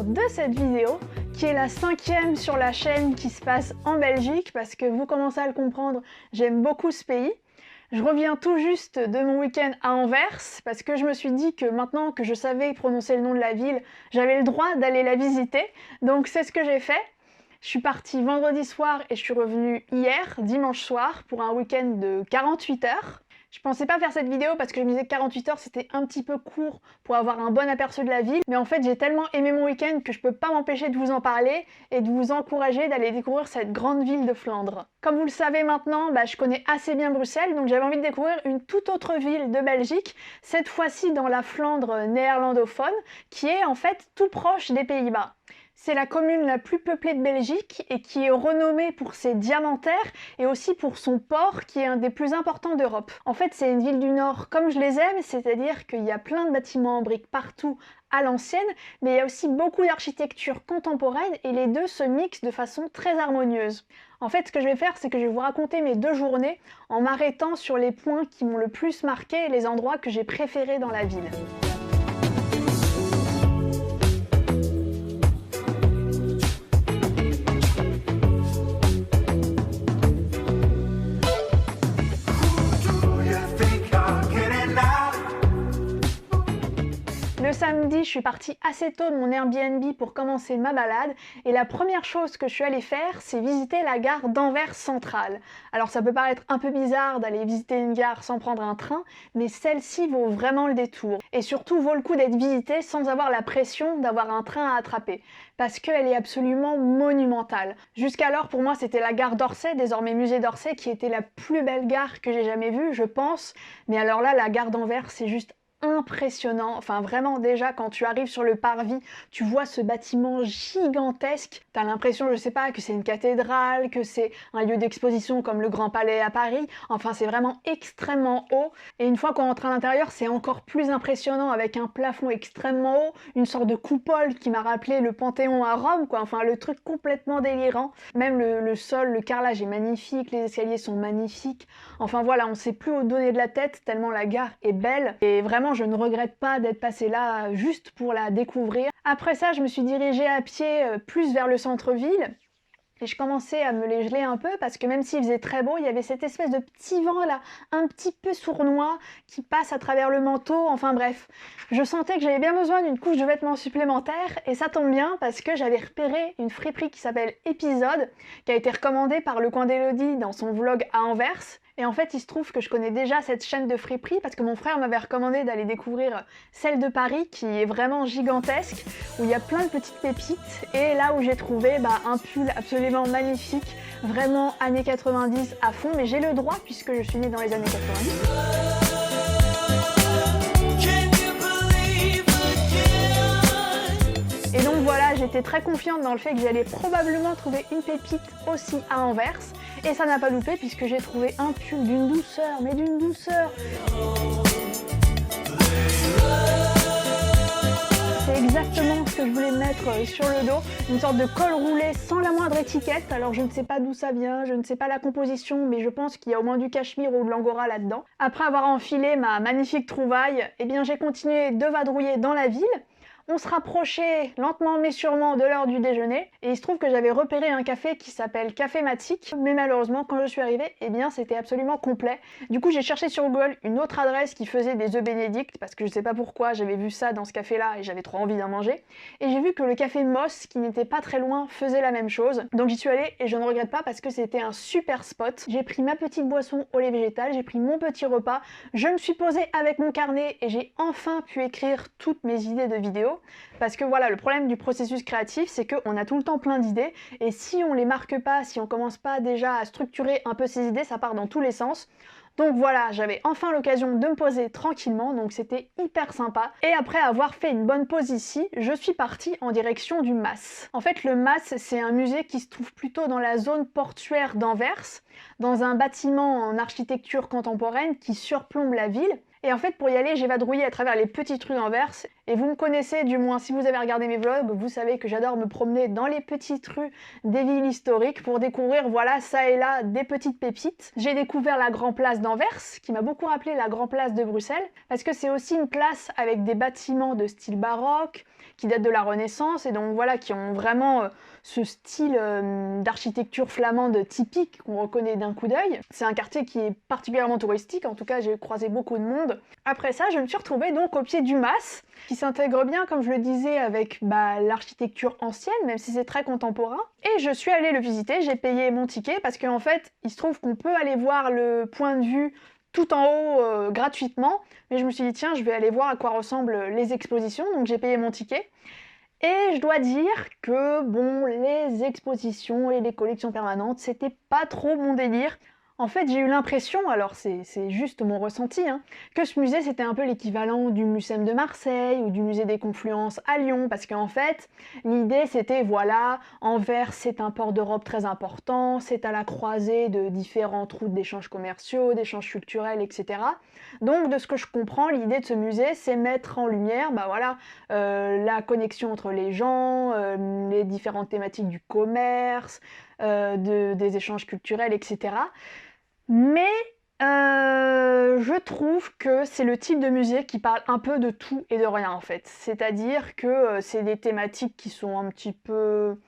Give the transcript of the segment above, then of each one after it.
de cette vidéo, qui est la 5e sur la chaîne qui se passe en Belgique, parce que vous commencez à le comprendre, j'aime beaucoup ce pays. Je reviens tout juste de mon week-end à Anvers, parce que je me suis dit que maintenant que je savais prononcer le nom de la ville, j'avais le droit d'aller la visiter, donc c'est ce que j'ai fait. Je suis partie vendredi soir et je suis revenue hier, dimanche soir, pour un week-end de 48 heures. Je pensais pas faire cette vidéo parce que je me disais que 48 heures c'était un petit peu court pour avoir un bon aperçu de la ville, mais en fait j'ai tellement aimé mon week-end que je peux pas m'empêcher de vous en parler et de vous encourager d'aller découvrir cette grande ville de Flandre. Comme vous le savez maintenant, je connais assez bien Bruxelles, donc j'avais envie de découvrir une toute autre ville de Belgique, cette fois-ci dans la Flandre néerlandophone, qui est en fait tout proche des Pays-Bas. C'est la commune la plus peuplée de Belgique et qui est renommée pour ses diamantaires et aussi pour son port qui est un des plus importants d'Europe. En fait, c'est une ville du Nord comme je les aime, c'est-à-dire qu'il y a plein de bâtiments en briques partout à l'ancienne, mais il y a aussi beaucoup d'architecture contemporaine et les deux se mixent de façon très harmonieuse. En fait, ce que je vais faire, c'est que je vais vous raconter mes 2 journées en m'arrêtant sur les points qui m'ont le plus marqué et les endroits que j'ai préférés dans la ville. Le samedi, je suis partie assez tôt de mon Airbnb pour commencer ma balade et la première chose que je suis allée faire, c'est visiter la gare d'Anvers Centrale. Alors ça peut paraître un peu bizarre d'aller visiter une gare sans prendre un train, mais celle-ci vaut vraiment le détour. Et surtout vaut le coup d'être visitée sans avoir la pression d'avoir un train à attraper, parce qu'elle est absolument monumentale. Jusqu'alors, pour moi, c'était la gare d'Orsay, désormais musée d'Orsay, qui était la plus belle gare que j'ai jamais vue, je pense. Mais alors là, la gare d'Anvers, c'est juste impressionnant, enfin vraiment déjà quand tu arrives sur le parvis, tu vois ce bâtiment gigantesque, t'as l'impression, je sais pas, que c'est une cathédrale, que c'est un lieu d'exposition comme le Grand Palais à Paris, enfin c'est vraiment extrêmement haut, et une fois qu'on rentre à l'intérieur, c'est encore plus impressionnant avec un plafond extrêmement haut, une sorte de coupole qui m'a rappelé le Panthéon à Rome, quoi, enfin le truc complètement délirant, même le sol, le carrelage est magnifique, les escaliers sont magnifiques, enfin voilà, on sait plus où donner de la tête tellement la gare est belle, et vraiment je ne regrette pas d'être passée là juste pour la découvrir. Après ça, je me suis dirigée à pied plus vers le centre-ville. Et je commençais à me les geler un peu parce que même s'il faisait très beau, il y avait cette espèce de petit vent là, un petit peu sournois, qui passe à travers le manteau, enfin bref. Je sentais que j'avais bien besoin d'une couche de vêtements supplémentaires et ça tombe bien parce que j'avais repéré une friperie qui s'appelle Épisode, qui a été recommandée par Le Coin d'Elodie dans son vlog à Anvers. Et en fait, il se trouve que je connais déjà cette chaîne de friperie parce que mon frère m'avait recommandé d'aller découvrir celle de Paris qui est vraiment gigantesque, où il y a plein de petites pépites. Et là où j'ai trouvé un pull absolument magnifique, vraiment années 90 à fond, mais j'ai le droit puisque je suis née dans les années 90. Et donc voilà, j'étais très confiante dans le fait que j'allais probablement trouver une pépite aussi à Anvers. Et ça n'a pas loupé puisque j'ai trouvé un pull d'une douceur, mais d'une douceur. C'est exactement ce que je voulais mettre sur le dos, une sorte de col roulé sans la moindre étiquette. Alors je ne sais pas d'où ça vient, je ne sais pas la composition, mais je pense qu'il y a au moins du cachemire ou de l'angora là-dedans. Après avoir enfilé ma magnifique trouvaille, j'ai continué de vadrouiller dans la ville. On se rapprochait lentement mais sûrement de l'heure du déjeuner et il se trouve que j'avais repéré un café qui s'appelle Café Matic, mais malheureusement quand je suis arrivée, c'était absolument complet. Du coup j'ai cherché sur Google une autre adresse qui faisait des œufs bénédicts parce que je sais pas pourquoi j'avais vu ça dans ce café là et j'avais trop envie d'en manger. Et j'ai vu que le café Moss qui n'était pas très loin faisait la même chose. Donc j'y suis allée et je ne regrette pas parce que c'était un super spot. J'ai pris ma petite boisson au lait végétal, j'ai pris mon petit repas, je me suis posée avec mon carnet et j'ai enfin pu écrire toutes mes idées de vidéos. Parce que voilà, le problème du processus créatif, c'est qu'on a tout le temps plein d'idées, et si on les marque pas, si on commence pas déjà à structurer un peu ces idées, ça part dans tous les sens. Donc voilà, j'avais enfin l'occasion de me poser tranquillement, donc c'était hyper sympa. Et après avoir fait une bonne pause ici, je suis partie en direction du MAS. En fait, le MAS, c'est un musée qui se trouve plutôt dans la zone portuaire d'Anvers, dans un bâtiment en architecture contemporaine qui surplombe la ville. Et en fait, pour y aller, j'ai vadrouillé à travers les petites rues d'Anvers Et vous me connaissez, du moins si vous avez regardé mes vlogs, vous savez que j'adore me promener dans les petites rues des villes historiques pour découvrir, voilà, ça et là, des petites pépites. J'ai découvert la Grand Place d'Anvers, qui m'a beaucoup rappelé la Grand Place de Bruxelles, parce que c'est aussi une place avec des bâtiments de style baroque, qui datent de la Renaissance, et donc voilà, qui ont vraiment ce style d'architecture flamande typique qu'on reconnaît d'un coup d'œil. C'est un quartier qui est particulièrement touristique, en tout cas j'ai croisé beaucoup de monde. Après ça, je me suis retrouvée donc au pied du Mas, qui s'intègre bien, comme je le disais, avec l'architecture ancienne, même si c'est très contemporain. Et je suis allée le visiter, j'ai payé mon ticket, parce qu'en fait, il se trouve qu'on peut aller voir le point de vue tout en haut gratuitement, mais je me suis dit tiens, je vais aller voir à quoi ressemblent les expositions, donc j'ai payé mon ticket. Et je dois dire que bon, les expositions et les collections permanentes, c'était pas trop mon délire. En fait, j'ai eu l'impression, alors c'est juste mon ressenti, hein, que ce musée c'était un peu l'équivalent du Mucem de Marseille ou du musée des Confluences à Lyon, parce qu'en fait, l'idée c'était, voilà, Anvers c'est un port d'Europe très important, c'est à la croisée de différentes routes d'échanges commerciaux, d'échanges culturels, etc. Donc de ce que je comprends, l'idée de ce musée c'est mettre en lumière, voilà, la connexion entre les gens, les différentes thématiques du commerce, des échanges culturels, etc. Mais je trouve que c'est le type de musée qui parle un peu de tout et de rien en fait. C'est-à-dire que c'est des thématiques qui sont un petit peu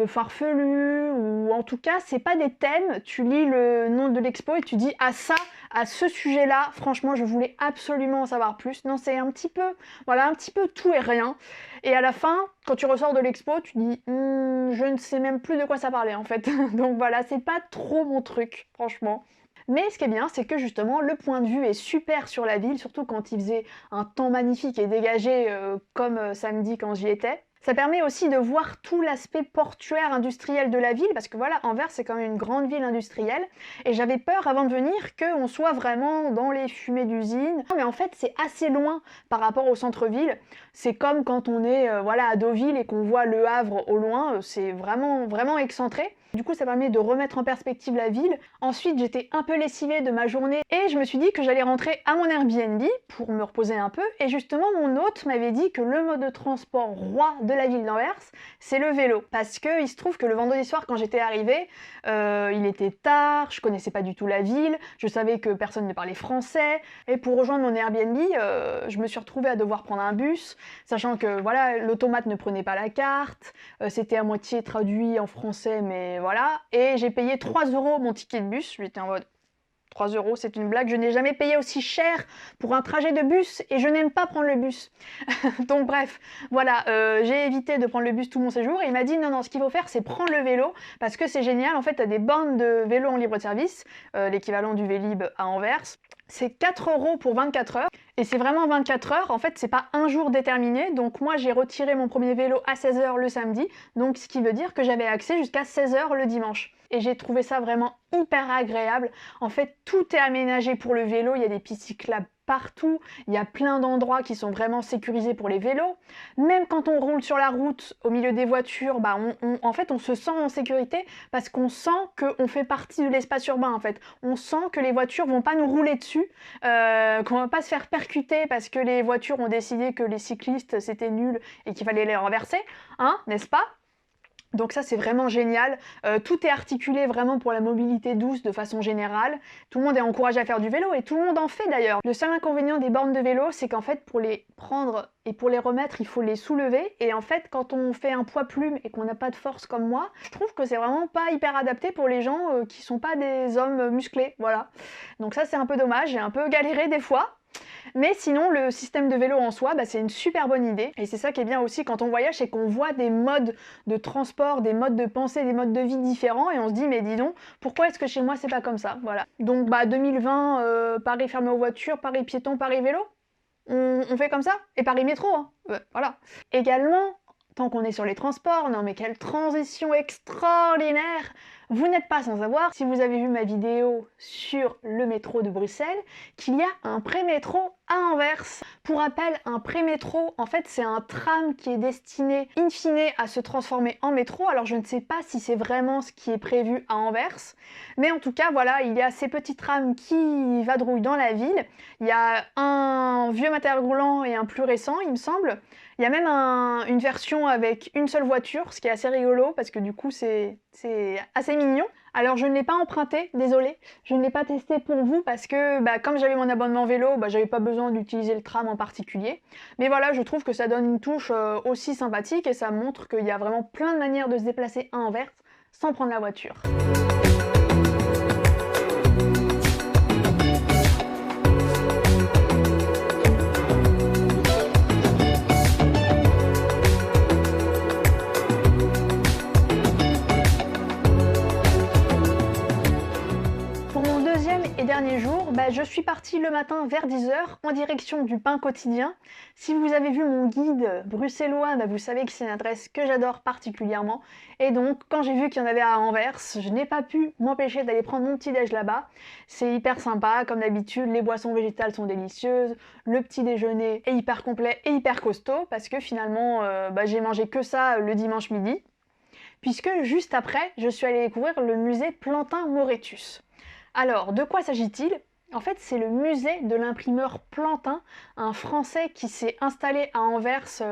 farfelues, ou en tout cas c'est pas des thèmes, tu lis le nom de l'expo et tu dis ah ça, à ce sujet-là, franchement je voulais absolument en savoir plus. Non, c'est un petit peu tout et rien. Et à la fin, quand tu ressors de l'expo, tu dis je ne sais même plus de quoi ça parlait en fait. Donc voilà, c'est pas trop mon truc, franchement. Mais ce qui est bien, c'est que justement, le point de vue est super sur la ville, surtout quand il faisait un temps magnifique et dégagé comme samedi quand j'y étais. Ça permet aussi de voir tout l'aspect portuaire industriel de la ville, parce que voilà, Anvers c'est quand même une grande ville industrielle, et j'avais peur avant de venir qu'on soit vraiment dans les fumées d'usines. Mais en fait c'est assez loin par rapport au centre-ville. C'est comme quand on est à Deauville et qu'on voit Le Havre au loin, c'est vraiment, vraiment excentré. Du coup, ça permet de remettre en perspective la ville. Ensuite, j'étais un peu lessivée de ma journée et je me suis dit que j'allais rentrer à mon Airbnb pour me reposer un peu. Et justement, mon hôte m'avait dit que le mode de transport roi de la ville d'Anvers, c'est le vélo. Parce qu'il se trouve que le vendredi soir, quand j'étais arrivée, il était tard, je connaissais pas du tout la ville, je savais que personne ne parlait français. Et pour rejoindre mon Airbnb, je me suis retrouvée à devoir prendre un bus, sachant que voilà, l'automate ne prenait pas la carte, c'était à moitié traduit en français, mais voilà, et j'ai payé 3 € mon ticket de bus. J'étais en mode 3 €, c'est une blague, je n'ai jamais payé aussi cher pour un trajet de bus et je n'aime pas prendre le bus. Donc bref, voilà, j'ai évité de prendre le bus tout mon séjour et il m'a dit non, ce qu'il faut faire c'est prendre le vélo parce que c'est génial, en fait tu as des bornes de vélo en libre service, l'équivalent du Vélib à Anvers. C'est 4 € pour 24 heures. Et c'est vraiment 24 heures, en fait c'est pas un jour déterminé, donc moi j'ai retiré mon premier vélo à 16 h le samedi, donc ce qui veut dire que j'avais accès jusqu'à 16 h le dimanche. Et j'ai trouvé ça vraiment hyper agréable. En fait tout est aménagé pour le vélo, il y a des pistes cyclables partout, il y a plein d'endroits qui sont vraiment sécurisés pour les vélos. Même quand on roule sur la route au milieu des voitures, en fait on se sent en sécurité parce qu'on sent qu'on fait partie de l'espace urbain en fait. On sent que les voitures vont pas nous rouler dessus, qu'on va pas se faire percuter parce que les voitures ont décidé que les cyclistes c'était nul et qu'il fallait les renverser, hein, n'est-ce pas ? Donc ça c'est vraiment génial, tout est articulé vraiment pour la mobilité douce de façon générale, tout le monde est encouragé à faire du vélo et tout le monde en fait d'ailleurs. Le seul inconvénient des bornes de vélo c'est qu'en fait pour les prendre et pour les remettre il faut les soulever et en fait quand on fait un poids plume et qu'on n'a pas de force comme moi, je trouve que c'est vraiment pas hyper adapté pour les gens qui sont pas des hommes musclés, voilà. Donc ça c'est un peu dommage, j'ai un peu galéré des fois. Mais sinon, le système de vélo en soi, c'est une super bonne idée. Et c'est ça qui est bien aussi quand on voyage, c'est qu'on voit des modes de transport, des modes de pensée, des modes de vie différents. Et on se dit, mais dis donc, pourquoi est-ce que chez moi c'est pas comme ça ? Voilà. Donc 2020, Paris fermé aux voitures, Paris piéton, Paris vélo. On fait comme ça ? Et Paris métro, hein. Voilà. Également, tant qu'on est sur les transports, non mais quelle transition extraordinaire! Vous n'êtes pas sans savoir, si vous avez vu ma vidéo sur le métro de Bruxelles, qu'il y a un prémétro à Anvers. Pour rappel, un prémétro, en fait, c'est un tram qui est destiné, in fine, à se transformer en métro. Alors, je ne sais pas si c'est vraiment ce qui est prévu à Anvers, mais en tout cas, voilà, il y a ces petits trams qui vadrouillent dans la ville. Il y a un vieux matériel roulant et un plus récent, il me semble. Il y a même une version avec une seule voiture, ce qui est assez rigolo parce que du coup c'est assez mignon. Alors je ne l'ai pas emprunté, désolée, je ne l'ai pas testé pour vous parce que comme j'avais mon abonnement vélo, j'avais pas besoin d'utiliser le tram en particulier. Mais voilà, je trouve que ça donne une touche aussi sympathique et ça montre qu'il y a vraiment plein de manières de se déplacer à Anvers sans prendre la voiture. Et dernier jour, je suis partie le matin vers 10 h en direction du Pain Quotidien. Si vous avez vu mon guide bruxellois, vous savez que c'est une adresse que j'adore particulièrement. Et donc, quand j'ai vu qu'il y en avait à Anvers, je n'ai pas pu m'empêcher d'aller prendre mon petit-déj là-bas. C'est hyper sympa, comme d'habitude, les boissons végétales sont délicieuses, le petit déjeuner est hyper complet et hyper costaud, parce que finalement, j'ai mangé que ça le dimanche midi. Puisque juste après, je suis allée découvrir le musée Plantin-Moretus. Alors, de quoi s'agit-il ? En fait, c'est le musée de l'imprimeur Plantin, un Français qui s'est installé à Anvers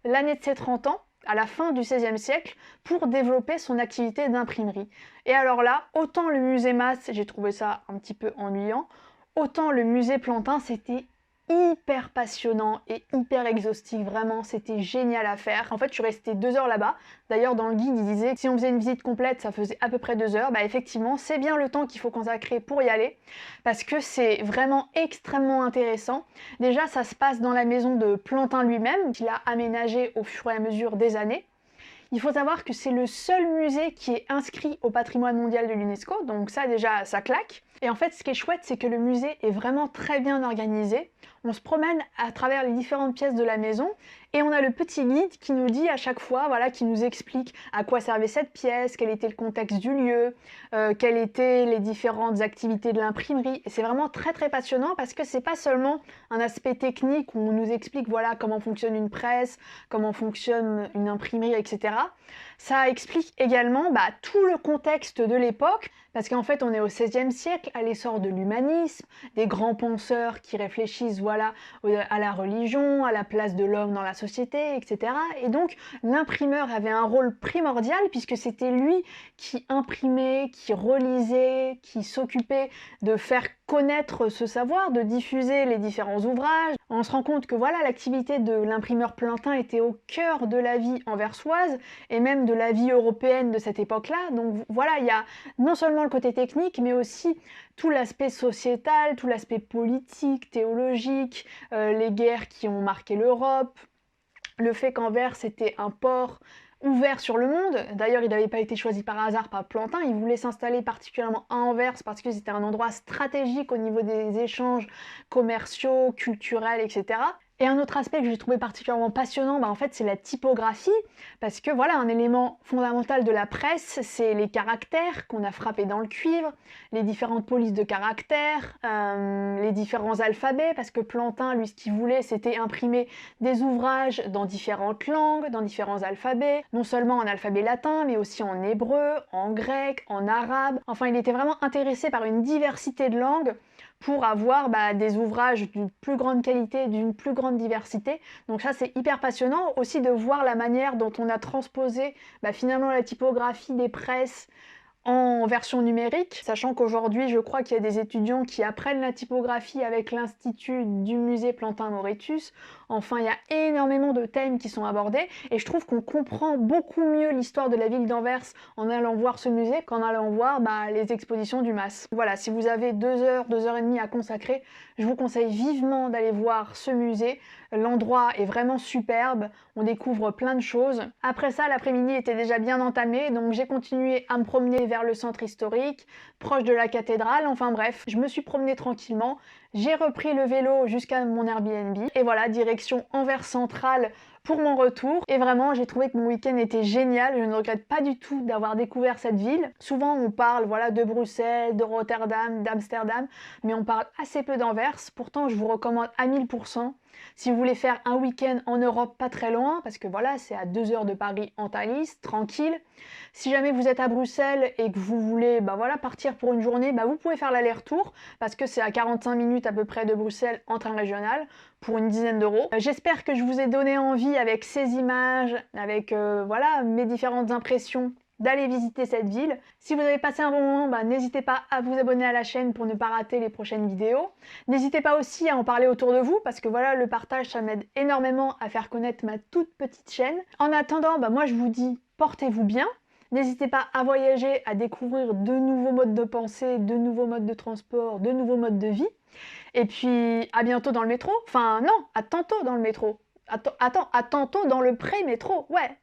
l'année de ses 30 ans, à la fin du XVIe siècle, pour développer son activité d'imprimerie. Et alors là, autant le musée Masse, j'ai trouvé ça un petit peu ennuyant, autant le musée Plantin, c'était hyper passionnant et hyper exhaustif, vraiment, c'était génial à faire. En fait, je suis restée 2 heures là-bas. D'ailleurs, dans le guide, il disait que si on faisait une visite complète, ça faisait à peu près 2 heures. Effectivement, c'est bien le temps qu'il faut consacrer pour y aller, parce que c'est vraiment extrêmement intéressant. Déjà, ça se passe dans la maison de Plantin lui-même, qu'il a aménagé au fur et à mesure des années. Il faut savoir que c'est le seul musée qui est inscrit au patrimoine mondial de l'UNESCO, donc ça déjà, ça claque. Et en fait, ce qui est chouette, c'est que le musée est vraiment très bien organisé. On se promène à travers les différentes pièces de la maison et on a le petit guide qui nous dit à chaque fois, voilà, qui nous explique à quoi servait cette pièce, quel était le contexte du lieu, quelles étaient les différentes activités de l'imprimerie. Et c'est vraiment très très passionnant parce que c'est pas seulement un aspect technique où on nous explique voilà comment fonctionne une presse, comment fonctionne une imprimerie, etc. Ça explique également tout le contexte de l'époque, parce qu'en fait on est au XVIe siècle, à l'essor de l'humanisme, des grands penseurs qui réfléchissent voilà, à la religion, à la place de l'homme dans la société, etc. Et donc l'imprimeur avait un rôle primordial puisque c'était lui qui imprimait, qui relisait, qui s'occupait de faire connaître ce savoir, de diffuser les différents ouvrages. On se rend compte que voilà, l'activité de l'imprimeur Plantin était au cœur de la vie anversoise et même de la vie européenne de cette époque-là. Donc voilà, il y a non seulement le côté technique, mais aussi tout l'aspect sociétal, tout l'aspect politique, théologique, les guerres qui ont marqué l'Europe, le fait qu'Anvers était un port ouvert sur le monde. D'ailleurs, il n'avait pas été choisi par hasard par Plantin, il voulait s'installer particulièrement à Anvers parce que c'était un endroit stratégique au niveau des échanges commerciaux, culturels, etc. Et un autre aspect que j'ai trouvé particulièrement passionnant, en fait, c'est la typographie, parce que voilà, un élément fondamental de la presse, c'est les caractères qu'on a frappés dans le cuivre, les différentes polices de caractères, les différents alphabets, parce que Plantin, lui, ce qu'il voulait, c'était imprimer des ouvrages dans différentes langues, dans différents alphabets, non seulement en alphabet latin, mais aussi en hébreu, en grec, en arabe. Enfin, il était vraiment intéressé par une diversité de langues, pour avoir des ouvrages d'une plus grande qualité, d'une plus grande diversité. Donc ça, c'est hyper passionnant aussi de voir la manière dont on a transposé finalement la typographie des presses en version numérique, sachant qu'aujourd'hui, je crois qu'il y a des étudiants qui apprennent la typographie avec l'Institut du musée Plantin-Moretus. Enfin, il y a énormément de thèmes qui sont abordés et je trouve qu'on comprend beaucoup mieux l'histoire de la ville d'Anvers en allant voir ce musée qu'en allant voir les expositions du MAS. Voilà, si vous avez 2 heures, 2 heures et demie à consacrer, je vous conseille vivement d'aller voir ce musée. L'endroit est vraiment superbe, on découvre plein de choses. Après ça, l'après-midi était déjà bien entamé, donc j'ai continué à me promener vers le centre historique, proche de la cathédrale, enfin bref, je me suis promenée tranquillement, j'ai repris le vélo jusqu'à mon Airbnb et voilà, direction Anvers Central pour mon retour. Et vraiment, j'ai trouvé que mon week-end était génial. Je ne regrette pas du tout d'avoir découvert cette ville. Souvent, on parle voilà, de Bruxelles, de Rotterdam, d'Amsterdam, mais on parle assez peu d'Anvers. Pourtant, je vous recommande à 1000%. Si vous voulez faire un week-end en Europe pas très loin, parce que voilà, c'est à 2 heures de Paris en Thalys, tranquille. Si jamais vous êtes à Bruxelles et que vous voulez voilà, partir pour une journée, vous pouvez faire l'aller-retour, parce que c'est à 45 minutes à peu près de Bruxelles en train régional, pour une dizaine d'euros. J'espère que je vous ai donné envie avec ces images, avec voilà, mes différentes impressions, d'aller visiter cette ville. Si vous avez passé un bon moment, n'hésitez pas à vous abonner à la chaîne pour ne pas rater les prochaines vidéos. N'hésitez pas aussi à en parler autour de vous parce que voilà, le partage, ça m'aide énormément à faire connaître ma toute petite chaîne. En attendant, moi je vous dis, portez-vous bien. N'hésitez pas à voyager, à découvrir de nouveaux modes de pensée, de nouveaux modes de transport, de nouveaux modes de vie. Et puis, à bientôt dans le métro. Enfin, non, à tantôt dans le métro. Attends, à tantôt dans le pré-métro. Ouais.